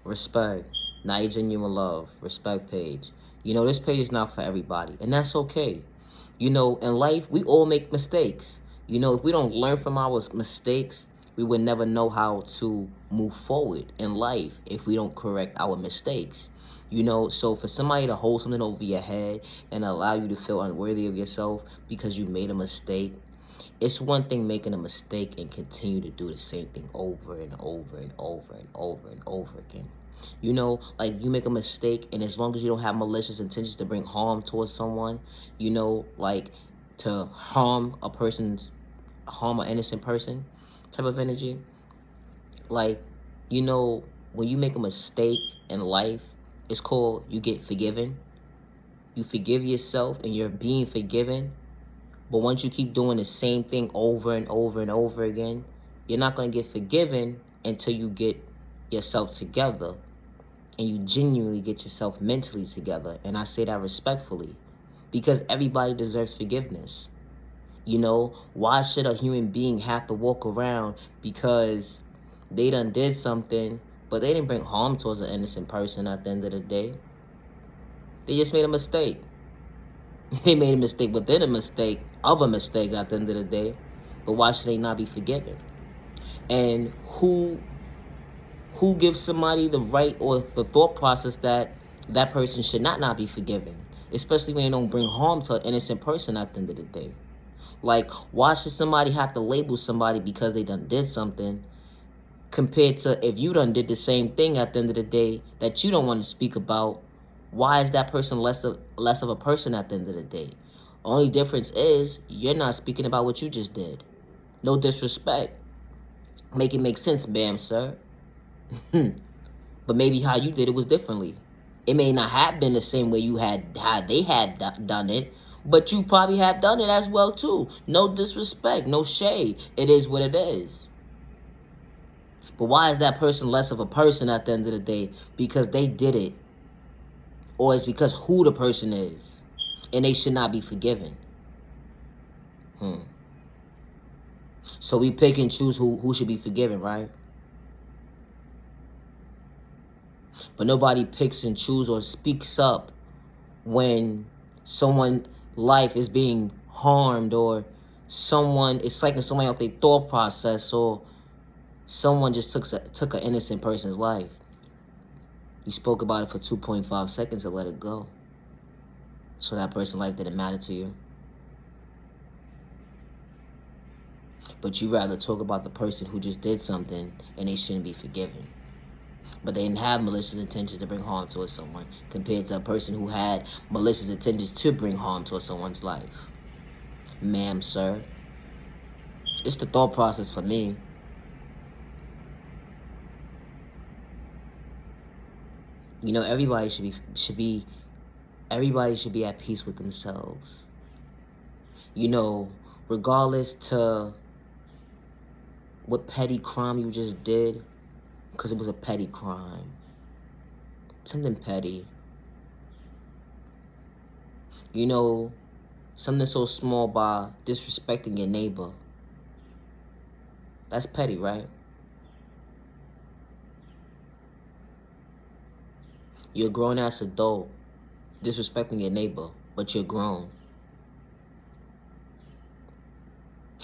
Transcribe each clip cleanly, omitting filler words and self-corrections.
Respect. Not your genuine love. Respect page. You know, this page is not for everybody, and that's okay. You know, in life, we all make mistakes. You know, if we don't learn from our mistakes, we would never know how to move forward in life if we don't correct our mistakes. You know, so for somebody to hold something over your head and allow you to feel unworthy of yourself because you made a mistake, it's one thing making a mistake and continue to do the same thing over and over and over and over and over again. You know, like you make a mistake, and as long as you don't have malicious intentions to bring harm towards someone, you know, like to harm an innocent person type of energy, like, you know, when you make a mistake in life, it's called you get forgiven. You forgive yourself and you're being forgiven. But once you keep doing the same thing over and over and over again, you're not going to get forgiven until you get yourself together and you genuinely get yourself mentally together. And I say that respectfully because everybody deserves forgiveness. You know, why should a human being have to walk around because they done did something, but they didn't bring harm towards an innocent person at the end of the day? They just made a mistake. They made a mistake within a mistake of a mistake at the end of the day. But why should they not be forgiven? And who gives somebody the right or the thought process that that person should not be forgiven? Especially when they don't bring harm to an innocent person at the end of the day. Like, why should somebody have to label somebody because they done did something compared to if you done did the same thing at the end of the day that you don't want to speak about? Why is that person less of a person at the end of the day? Only difference is you're not speaking about what you just did. No disrespect. Make it make sense, ma'am, sir. But maybe how you did it was differently. It may not have been the same way you had how they had done it, but you probably have done it as well too. No disrespect, no shade. It is what it is. But why is that person less of a person at the end of the day? Because they did it. Or it's because who the person is. And they should not be forgiven. So we pick and choose who should be forgiven, right? But nobody picks and chooses or speaks up when someone's life is being harmed, or someone is psyching somebody out their thought process, or someone just took an innocent person's life. You spoke about it for 2.5 seconds and let it go. So that person's life didn't matter to you. But you rather talk about the person who just did something and they shouldn't be forgiven. But they didn't have malicious intentions to bring harm towards someone compared to a person who had malicious intentions to bring harm towards someone's life. Ma'am, sir. It's the thought process for me. You know, everybody should be at peace with themselves. You know, regardless to what petty crime you just did, because it was a petty crime. Something petty. You know, something so small by disrespecting your neighbor. That's petty, right? You're a grown-ass adult disrespecting your neighbor, but you're grown.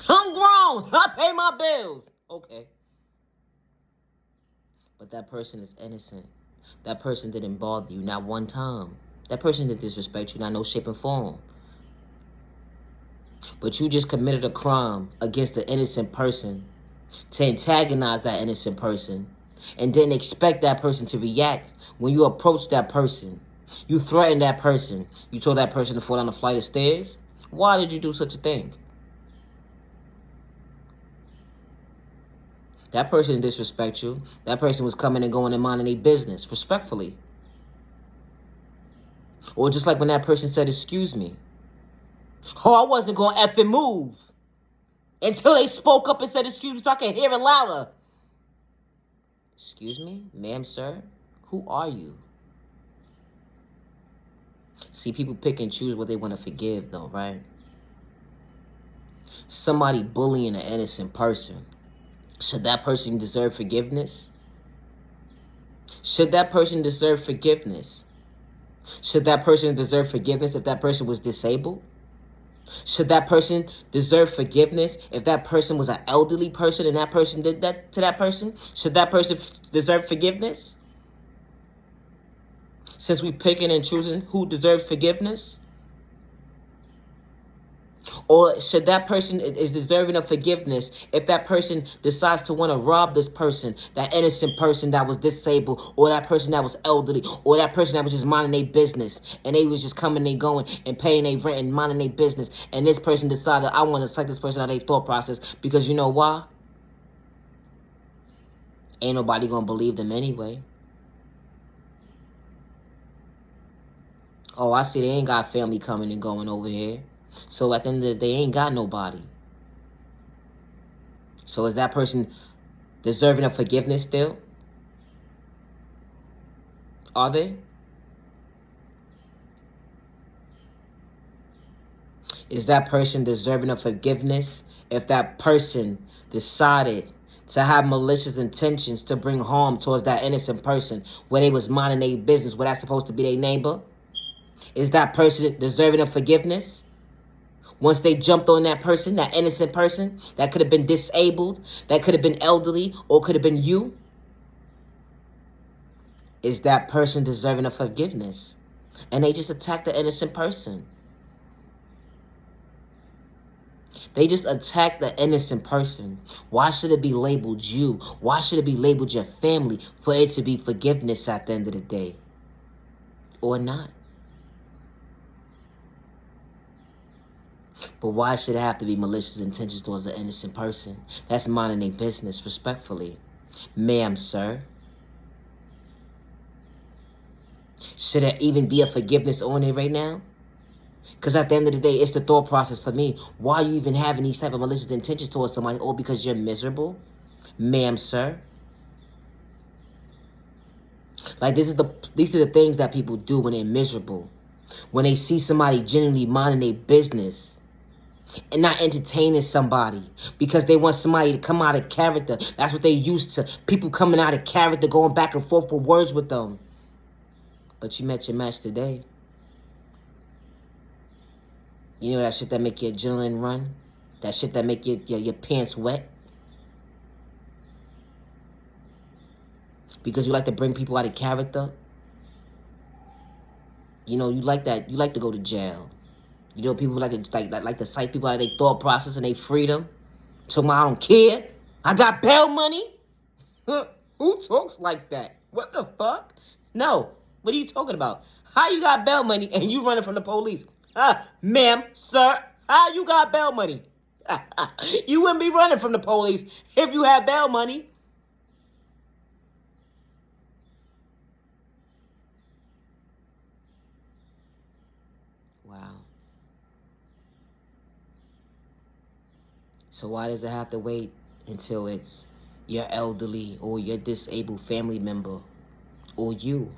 I'm grown! I pay my bills! Okay. But that person is innocent. That person didn't bother you, not one time. That person didn't disrespect you, not no shape and form. But you just committed a crime against an innocent person to antagonize that innocent person and didn't expect that person to react when you approached that person. You threatened that person. You told that person to fall down a flight of stairs. Why did you do such a thing? That person didn't disrespect you. That person was coming and going and minding their business, respectfully. Or just like when that person said, excuse me. Oh, I wasn't going to effing move until they spoke up and said, excuse me, so I can hear it louder. Excuse me, ma'am, sir? Who are you? See, people pick and choose what they want to forgive, though, right? Somebody bullying an innocent person. Should that person deserve forgiveness? Should that person deserve forgiveness? Should that person deserve forgiveness if that person was disabled? Should that person deserve forgiveness if that person was an elderly person and that person did that to that person? Should that person deserve forgiveness? Since we picking and choosing who deserves forgiveness? Or should that person is deserving of forgiveness if that person decides to want to rob this person, that innocent person that was disabled, or that person that was elderly, or that person that was just minding their business, and they was just coming and going and paying their rent and minding their business, and this person decided, I want to psych this person out of their thought process, because you know why? Ain't nobody gonna believe them anyway. Oh, I see they ain't got family coming and going over here. So at the end of the day, they ain't got nobody. So is that person deserving of forgiveness still? Are they? Is that person deserving of forgiveness if that person decided to have malicious intentions to bring harm towards that innocent person where they was minding their business, where that's supposed to be their neighbor? Is that person deserving of forgiveness? Once they jumped on that person, that innocent person, that could have been disabled, that could have been elderly, or could have been you, is that person deserving of forgiveness? And they just attacked the innocent person. They just attacked the innocent person. Why should it be labeled you? Why should it be labeled your family for it to be forgiveness at the end of the day? Or not? But why should it have to be malicious intentions towards an innocent person? That's minding their business, respectfully. Ma'am, sir. Should there even be a forgiveness on it right now? Because at the end of the day, it's the thought process for me. Why are you even having these type of malicious intentions towards somebody? Or because you're miserable? Ma'am, sir. Like, these are the things that people do when they're miserable. When they see somebody genuinely minding their business and not entertaining somebody because they want somebody to come out of character. That's what they used to. People coming out of character, going back and forth with words with them. But you met your match today. You know that shit that make your adrenaline run? That shit that make your pants wet? Because you like to bring people out of character? You know, you like that. You like to go to jail. You know, people like to psych people out of their thought process and their freedom. Talking about, I don't care. I got bail money. Who talks like that? What the fuck? No. What are you talking about? How you got bail money and you running from the police? Ma'am, sir, how you got bail money? You wouldn't be running from the police if you had bail money. Wow. So why does it have to wait until it's your elderly or your disabled family member or you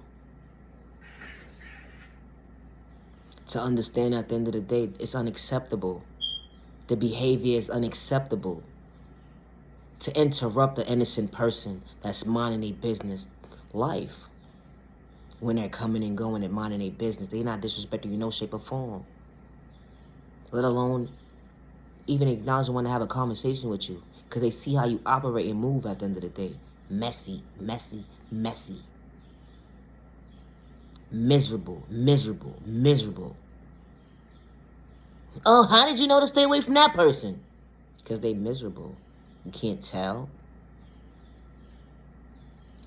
to understand at the end of the day it's unacceptable? The behavior is unacceptable. To interrupt the innocent person that's minding their business life when they're coming and going and minding their business. They're not disrespecting you in no shape or form. Let alone even acknowledge and want to have a conversation with you because they see how you operate and move at the end of the day. Messy, messy, messy. Miserable, miserable, miserable. Oh, how did you know to stay away from that person? Because they miserable. You can't tell.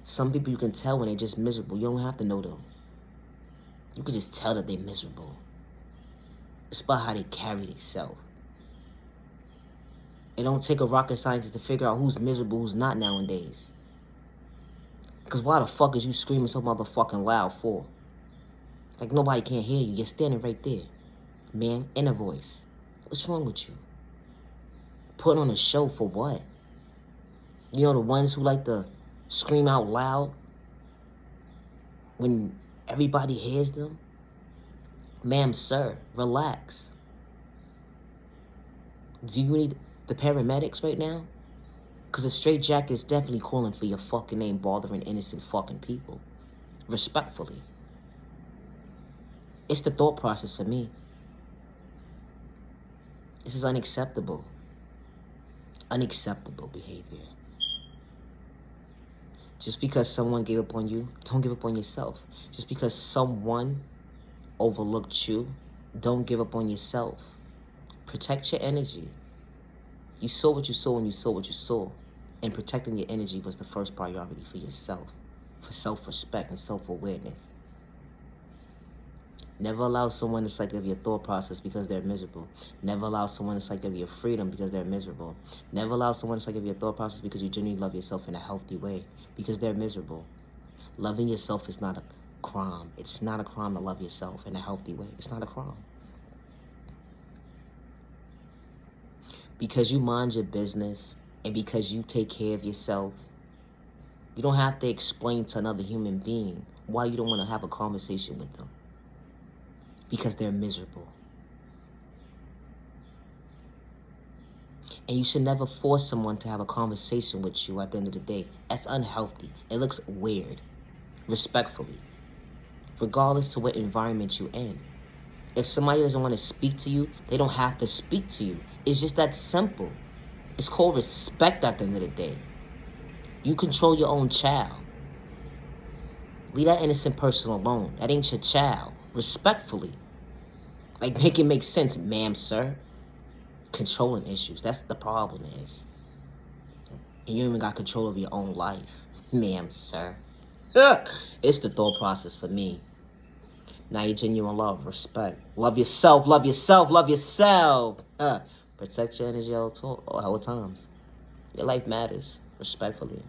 Some people you can tell when they're just miserable. You don't have to know them. You can just tell that they're miserable. It's about how they carry themselves. It don't take a rocket scientist to figure out who's miserable, who's not nowadays. Because why the fuck is you screaming so motherfucking loud for? Like nobody can hear you. You're standing right there. Man, in a voice. What's wrong with you? Putting on a show for what? You know the ones who like to scream out loud when everybody hears them? Ma'am, sir, relax. Do you need the paramedics right now? Because the straight jacket is definitely calling for your fucking name, bothering innocent fucking people. Respectfully. It's the thought process for me. This is unacceptable. Unacceptable behavior. Just because someone gave up on you, don't give up on yourself. Just because someone overlooked you, don't give up on yourself. Protect your energy. You saw what you saw and you saw what you saw. And protecting your energy was the first priority for yourself. For self-respect and self-awareness. Never allow someone to psych of your thought process because they're miserable. Never allow someone to psych of your freedom because they're miserable. Never allow someone to psych of your thought process because you genuinely love yourself in a healthy way because they're miserable. Loving yourself is not a crime. It's not a crime to love yourself in a healthy way. It's not a crime. Because you mind your business and because you take care of yourself, you don't have to explain to another human being why you don't want to have a conversation with them. Because they're miserable. And you should never force someone to have a conversation with you at the end of the day. That's unhealthy. It looks weird. Respectfully. Regardless to what environment you're in. If somebody doesn't want to speak to you, they don't have to speak to you. It's just that simple. It's called respect at the end of the day. You control your own child. Leave that innocent person alone. That ain't your child. Respectfully. Like, make it make sense, ma'am, sir. Controlling issues. That's the problem is. And you don't even got control of your own life. Ma'am, sir. It's the thought process for me. Now you genuine love, respect. Love yourself, love yourself, love yourself. Protect your energy at all times. Your life matters. Respectfully.